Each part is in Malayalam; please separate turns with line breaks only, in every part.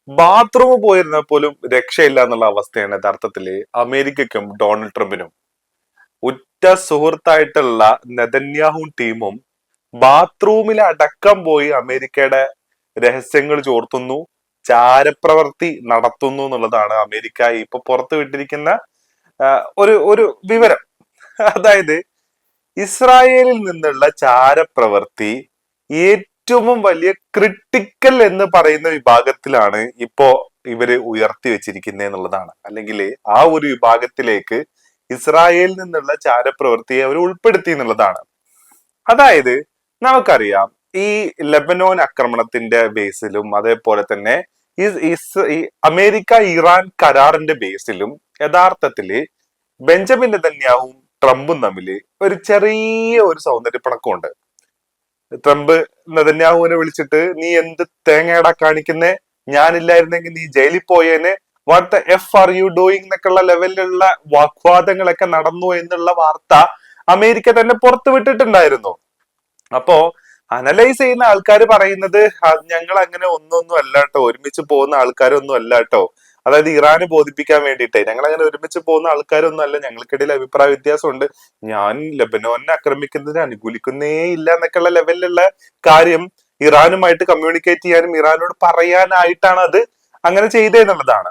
ബാത്റൂം പോയിരുന്നാൽ പോലും രക്ഷയില്ല എന്നുള്ള അവസ്ഥയാണ് യഥാർത്ഥത്തില് അമേരിക്കയ്ക്കും ഡൊണാൾഡ് ട്രംപിനും. ഉറ്റ സുഹൃത്തായിട്ടുള്ള നെതന്യാഹും ടീമും ബാത്റൂമിൽ അടക്കം പോയി അമേരിക്കയുടെ രഹസ്യങ്ങൾ ചോർത്തുന്നു, ചാരപ്രവർത്തി നടത്തുന്നു എന്നുള്ളതാണ് അമേരിക്ക ഇപ്പൊ പുറത്തുവിട്ടിരിക്കുന്ന ഒരു ഒരു വിവരം. അതായത് ഇസ്രായേലിൽ നിന്നുള്ള ചാരപ്രവർത്തി ഏറ്റവും വലിയ ക്രിട്ടിക്കൽ എന്ന് പറയുന്ന വിഭാഗത്തിലാണ് ഇപ്പോ ഇവര് ഉയർത്തി വെച്ചിരിക്കുന്നത് എന്നുള്ളതാണ്. അല്ലെങ്കിൽ ആ ഒരു വിഭാഗത്തിലേക്ക് ഇസ്രായേലിൽ നിന്നുള്ള ചാരപ്രവൃത്തിയെ അവർ ഉൾപ്പെടുത്തി എന്നുള്ളതാണ്. അതായത് നമുക്കറിയാം, ഈ ലെബനോൻ ആക്രമണത്തിന്റെ ബേസിലും അതേപോലെ തന്നെ ഈ അമേരിക്ക ഇറാൻ കരാറിന്റെ ബേസിലും യഥാർത്ഥത്തില് ബെഞ്ചമിൻ നെതന്യാഹുവും ട്രംപും തമ്മിൽ ഒരു ചെറിയ ഒരു സൗന്ദര്യപ്പിണക്കമുണ്ട്. ട്രംപ് നെതന്യാഹുവിനെ വിളിച്ചിട്ട്, നീ എന്ത് തേങ്ങയടാ കാണിക്കുന്നേ, ഞാനില്ലായിരുന്നെങ്കിൽ നീ ജയിലിൽ പോയേനെ, what the F are you doing എന്നൊക്കെയുള്ള ലെവലിലുള്ള വാഗ്വാദങ്ങളൊക്കെ നടന്നു എന്നുള്ള വാർത്ത അമേരിക്ക തന്നെ പുറത്തു വിട്ടിട്ടുണ്ടായിരുന്നു. അപ്പോ അനലൈസ് ചെയ്യുന്ന ആൾക്കാർ പറയുന്നത്, ഞങ്ങൾ അങ്ങനെ ഒന്നൊന്നും അല്ല കേട്ടോ, ഒരുമിച്ച് പോകുന്ന ആൾക്കാരൊന്നും അല്ല കേട്ടോ. അതായത് ഇറാന് ബോധിപ്പിക്കാൻ വേണ്ടിയിട്ട് ഞങ്ങൾ അങ്ങനെ ഒരുമിച്ച് പോകുന്ന ആൾക്കാരൊന്നും അല്ല, ഞങ്ങൾക്കിടയിൽ അഭിപ്രായ വ്യത്യാസമുണ്ട്, ഞാൻ ലെബനോനെ ആക്രമിക്കുന്നതിന് അനുകൂലിക്കുന്നേ ഇല്ല എന്നൊക്കെയുള്ള ലെവലിലുള്ള കാര്യം ഇറാനുമായിട്ട് കമ്മ്യൂണിക്കേറ്റ് ചെയ്യാനും ഇറാനോട് പറയാനായിട്ടാണ് അത് അങ്ങനെ ചെയ്തതെന്നുള്ളതാണ്.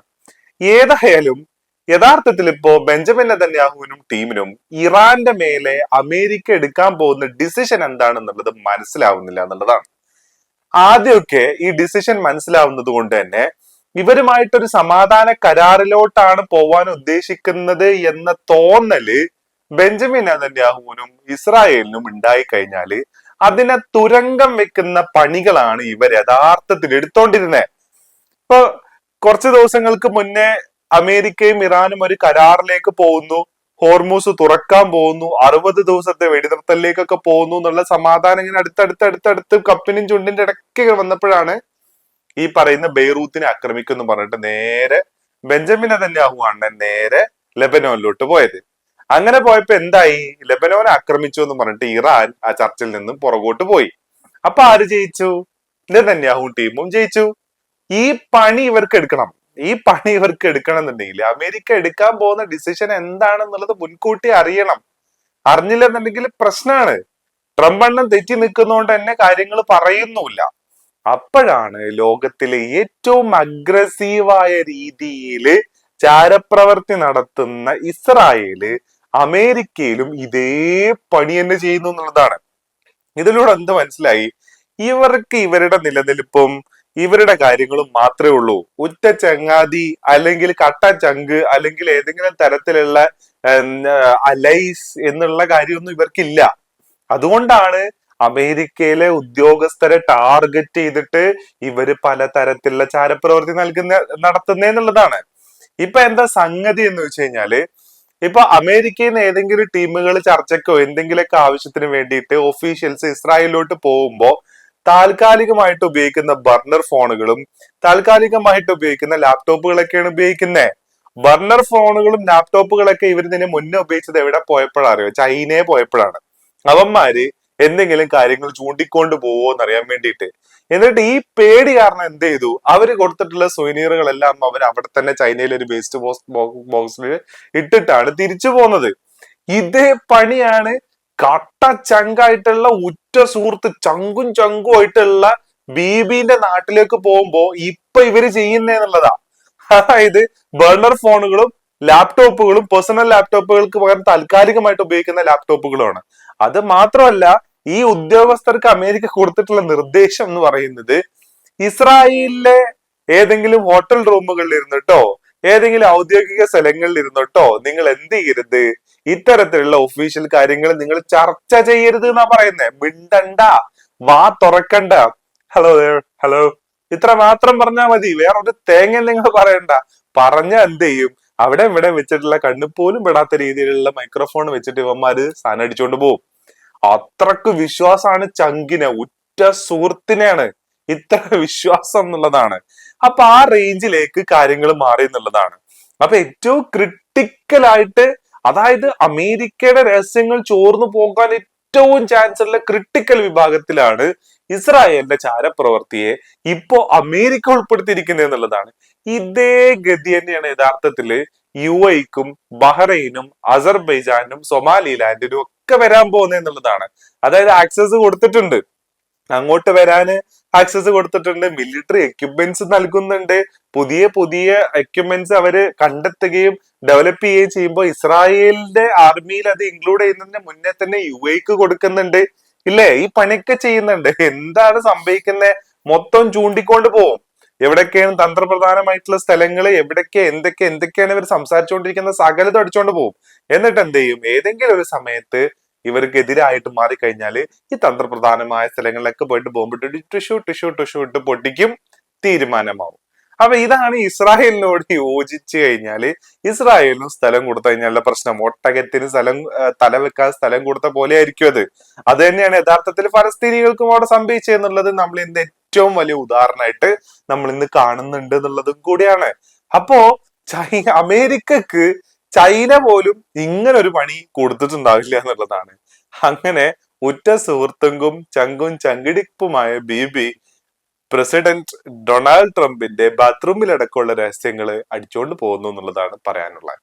ഏതായാലും യഥാർത്ഥത്തിൽ ഇപ്പോ ബെഞ്ചമിൻ നെതന്യാഹുവിനും ടീമിനും ഇറാന്റെ മേലെ അമേരിക്ക എടുക്കാൻ പോകുന്ന ഡിസിഷൻ എന്താണെന്നുള്ളത് മനസ്സിലാവുന്നില്ല എന്നുള്ളതാണ്. ആദ്യമൊക്കെ ഈ ഡിസിഷൻ മനസ്സിലാവുന്നത് കൊണ്ട് തന്നെ ഇവരുമായിട്ടൊരു സമാധാന കരാറിലോട്ടാണ് പോവാൻ ഉദ്ദേശിക്കുന്നത് എന്ന തോന്നല് ബെഞ്ചമിൻ നെതന്യാഹുവിനും ഇസ്രായേലിനും ഉണ്ടായി കഴിഞ്ഞാല് അതിനെ തുരങ്കം വെക്കുന്ന പണികളാണ് ഇവർ യഥാർത്ഥത്തിൽ എടുത്തോണ്ടിരുന്നത്. ഇപ്പൊ കുറച്ച് ദിവസങ്ങൾക്ക് മുന്നേ അമേരിക്കയും ഇറാനും ഒരു കരാറിലേക്ക് പോകുന്നു, ഹോർമൂസ് തുറക്കാൻ പോകുന്നു, 60 ദിവസത്തെ വെടിനിർത്തലിലേക്കൊക്കെ പോകുന്നു എന്നുള്ള സമാധാനം ഇങ്ങനെ അടുത്തടുത്ത് കപ്പിനും ചുണ്ടിന്റെ ഇടയ്ക്ക് വന്നപ്പോഴാണ് ഈ പറയുന്ന ബെയ്റൂത്തിനെ ആക്രമിക്കുന്നു പറഞ്ഞിട്ട് നേരെ ബെഞ്ചമിൻ നെതന്യാഹു ആണ് നേരെ ലെബനോനിലോട്ട് പോയത്. അങ്ങനെ പോയപ്പോ എന്തായി, ലെബനോനെ ആക്രമിച്ചു എന്ന് പറഞ്ഞിട്ട് ഇറാൻ ആ ചർച്ചയിൽ നിന്നും പുറകോട്ട് പോയി. അപ്പൊ ആര് ജയിച്ചു? നെതന്യാഹു ടീമും ജയിച്ചു. ഈ പണി ഇവർക്ക് എടുക്കണം. ഈ പണി ഇവർക്ക് എടുക്കണം എന്നുണ്ടെങ്കിൽ അമേരിക്ക എടുക്കാൻ പോകുന്ന ഡിസിഷൻ എന്താണെന്നുള്ളത് മുൻകൂട്ടി അറിയണം. അറിഞ്ഞില്ലെന്നുണ്ടെങ്കിൽ പ്രശ്നമാണ്. ട്രംപ് എണ്ണം തെറ്റി നിൽക്കുന്നതുകൊണ്ട് തന്നെ കാര്യങ്ങൾ പറയുന്നുമില്ല. അപ്പോഴാണ് ലോകത്തിലെ ഏറ്റവും അഗ്രസീവായ രീതിയിൽ ചാരപ്രവർത്തി നടത്തുന്ന ഇസ്രായേല് അമേരിക്കയിലും ഇതേ പണി തന്നെ ചെയ്യുന്നു എന്നുള്ളതാണ്. ഇതിലൂടെ എന്ത് മനസ്സിലായി? ഇവർക്ക് ഇവരുടെ നിലനിൽപ്പും ഇവരുടെ കാര്യങ്ങളും മാത്രമേ ഉള്ളൂ. ഉറ്റ ചങ്ങാതി അല്ലെങ്കിൽ കട്ട ചങ്ക് അല്ലെങ്കിൽ ഏതെങ്കിലും തരത്തിലുള്ള അലൈസ് എന്നുള്ള കാര്യമൊന്നും ഇവർക്കില്ല. അതുകൊണ്ടാണ് അമേരിക്കയിലെ ഉദ്യോഗസ്ഥരെ ടാർഗറ്റ് ചെയ്തിട്ട് ഇവര് പലതരത്തിലുള്ള ചാരപ്രവൃത്തി നടത്തുന്നതെന്നുള്ളതാണ്. ഇപ്പൊ എന്താ സംഗതി എന്ന് വെച്ച് കഴിഞ്ഞാല്, ഇപ്പൊ അമേരിക്കയിൽ നിന്ന് ഏതെങ്കിലും ടീമുകൾ ചർച്ചയ്ക്കോ എന്തെങ്കിലുമൊക്കെ ആവശ്യത്തിന് വേണ്ടിയിട്ട് ഒഫീഷ്യൽസ് ഇസ്രായേലിലോട്ട് പോകുമ്പോ താൽക്കാലികമായിട്ട് ഉപയോഗിക്കുന്ന ബർണർ ഫോണുകളും താൽക്കാലികമായിട്ട് ഉപയോഗിക്കുന്ന ലാപ്ടോപ്പുകളൊക്കെയാണ് ഉപയോഗിക്കുന്നത്. ബർണർ ഫോണുകളും ലാപ്ടോപ്പുകളൊക്കെ ഇവർ ഇതിന് മുന്നേ ഉപയോഗിച്ചത് എവിടെ പോയപ്പോഴാണ് അറിയോ? ചൈനയെ പോയപ്പോഴാണ്. അവന്മാര് എന്തെങ്കിലും കാര്യങ്ങൾ ചൂണ്ടിക്കൊണ്ട് പോവോ എന്നറിയാൻ വേണ്ടിയിട്ട്. എന്നിട്ട് ഈ പേടി കാരണം എന്ത് ചെയ്തു, അവര് കൊടുത്തിട്ടുള്ള സുവനീറുകളെല്ലാം അവർ അവിടെ തന്നെ ചൈനയിൽ ഒരു വേസ്റ്റ് ബോക്സിൽ ഇട്ടിട്ടാണ് തിരിച്ചു പോകുന്നത്. ഇതേ പണിയാണ് കട്ട ചങ്കായിട്ടുള്ള ഉറ്റ സുഹൃത്ത് ചങ്കും ആയിട്ടുള്ള ബീബിന്റെ നാട്ടിലേക്ക് പോകുമ്പോ ഇപ്പൊ ഇവര് ചെയ്യുന്നതെന്നുള്ളതാ. അതായത് ബർണർ ഫോണുകളും ലാപ്ടോപ്പുകളും പേഴ്സണൽ ലാപ്ടോപ്പുകൾക്ക് പകരം താൽക്കാലികമായിട്ട് ഉപയോഗിക്കുന്ന ലാപ്ടോപ്പുകളുമാണ്. അത് മാത്രമല്ല, ഈ ഉദ്യോഗസ്ഥർക്ക് അമേരിക്ക കൊടുത്തിട്ടുള്ള നിർദ്ദേശം എന്ന് പറയുന്നത് ഇസ്രായേലിലെ ഏതെങ്കിലും ഹോട്ടൽ റൂമുകളിൽ ഇരുന്നിട്ടോ ഏതെങ്കിലും ഔദ്യോഗിക സ്ഥലങ്ങളിൽ ഇരുന്നിട്ടോ നിങ്ങൾ എന്ത് ചെയ്യരുത്, ഇത്തരത്തിലുള്ള ഒഫീഷ്യൽ കാര്യങ്ങൾ നിങ്ങൾ ചർച്ച ചെയ്യരുത് എന്നാ പറയുന്നത്. മിണ്ടണ്ട, വാ തുറക്കണ്ട, ഹലോ ഹലോ ഇത്ര മാത്രം പറഞ്ഞാൽ മതി, വേറെ ഒരു തേങ്ങ നിങ്ങൾ പറയണ്ട. പറഞ്ഞ എന്ത് ചെയ്യും, അവിടെ ഇവിടെ വെച്ചിട്ടുള്ള കണ്ണു പോലും പെടാത്ത രീതിയിലുള്ള മൈക്രോഫോൺ വെച്ചിട്ട് ഇവന്മാര് സാധനം അടിച്ചുകൊണ്ട് പോകും. അത്രക്ക് വിശ്വാസമാണ് ചങ്കിന്, ഉറ്റ സുഹൃത്തിനെയാണ് ഇത്ര വിശ്വാസം എന്നുള്ളതാണ്. അപ്പൊ ആ റേഞ്ചിലേക്ക് കാര്യങ്ങൾ മാറി എന്നുള്ളതാണ്. അപ്പൊ ഏറ്റവും ക്രിട്ടിക്കലായിട്ട്, അതായത് അമേരിക്കയുടെ രഹസ്യങ്ങൾ ചോർന്നു പോകാൻ ഏറ്റവും ചാൻസ് ഉള്ള ക്രിട്ടിക്കൽ വിഭാഗത്തിലാണ് ഇസ്രായേലിന്റെ ചാരപ്രവർത്തിയെ ഇപ്പോ അമേരിക്ക ഉൾപ്പെടുത്തിയിരിക്കുന്നത് എന്നുള്ളതാണ്. ഇതേ ഗതി തന്നെയാണ് യഥാർത്ഥത്തില് യുഎഇക്കും ബഹ്റൈനും അസർബൈജാനും സൊമാലിലാൻഡിനും ഒക്കെ വരാൻ പോകുന്നത് എന്നുള്ളതാണ്. അതായത് ആക്സസ് കൊടുത്തിട്ടുണ്ട്, അങ്ങോട്ട് വരാന് ആക്സസ് കൊടുത്തിട്ടുണ്ട്, മിലിറ്ററി എക്യുപ്മെന്റ്സ് നൽകുന്നുണ്ട്, പുതിയ പുതിയ എക്യുപ്മെന്റ്സ് അവര് കണ്ടെത്തുകയും ഡെവലപ്പ് ചെയ്യുകയും ചെയ്യുമ്പോൾ ഇസ്രായേലിന്റെ ആർമിയിൽ അത് ഇൻക്ലൂഡ് ചെയ്യുന്നതിന് മുന്നേ തന്നെ യുഎഇക്ക് കൊടുക്കുന്നുണ്ട്. ഇല്ലേ? ഈ പണിയൊക്കെ ചെയ്യുന്നുണ്ട്. എന്താണ് സംഭവിക്കുന്നത്? മൊത്തം ചൂണ്ടിക്കൊണ്ട് പോകും. എവിടൊക്കെയാണ് തന്ത്രപ്രധാനമായിട്ടുള്ള സ്ഥലങ്ങൾ, എന്തൊക്കെയാണ് ഇവർ സംസാരിച്ചുകൊണ്ടിരിക്കുന്ന സകലതും അടിച്ചുകൊണ്ട് പോകും. എന്നിട്ട് എന്ത് ചെയ്യും? ഏതെങ്കിലും ഒരു സമയത്ത് ഇവർക്ക് എതിരായിട്ട് മാറിക്കഴിഞ്ഞാല് ഈ തന്ത്രപ്രധാനമായ സ്ഥലങ്ങളിലൊക്കെ പോയിട്ട് ബോംബിട്ട് ടിഷ്യൂ ഇട്ട് പൊട്ടിക്കും, തീരുമാനമാവും. അപ്പൊ ഇതാണ് ഇസ്രായേലിനോട് യോജിച്ചു കഴിഞ്ഞാല് ഇസ്രായേലിനും സ്ഥലം കൊടുത്തു കഴിഞ്ഞാലുള്ള പ്രശ്നം. ഒട്ടകത്തിന് തല വെക്കാൻ സ്ഥലം കൊടുത്ത പോലെ ആയിരിക്കും അത്. അത് തന്നെയാണ് യഥാർത്ഥത്തിൽ ഫലസ്തീനികൾക്കും അവിടെ സംഭവിച്ചതെന്നുള്ളത് നമ്മൾ ഇന്ന് ഏറ്റവും വലിയ ഉദാഹരണമായിട്ട് നമ്മൾ ഇന്ന് കാണുന്നുണ്ട് എന്നുള്ളതും കൂടിയാണ്. അപ്പോ അമേരിക്കക്ക് ചൈന പോലും ഇങ്ങനെ ഒരു പണി കൊടുത്തിട്ടുണ്ടാവില്ല എന്നുള്ളതാണ്. അങ്ങനെ ഉറ്റ സുഹൃത്തുങ്കും ചങ്കും ചങ്കിടിപ്പുമായ ബീബി പ്രസിഡന്റ് ഡൊണാൾഡ് ട്രംപിന്റെ ബാത്റൂമിലടക്കമുള്ള രഹസ്യങ്ങൾ അടിച്ചുകൊണ്ട് പോകുന്നു എന്നുള്ളതാണ് പറയാനുള്ളത്.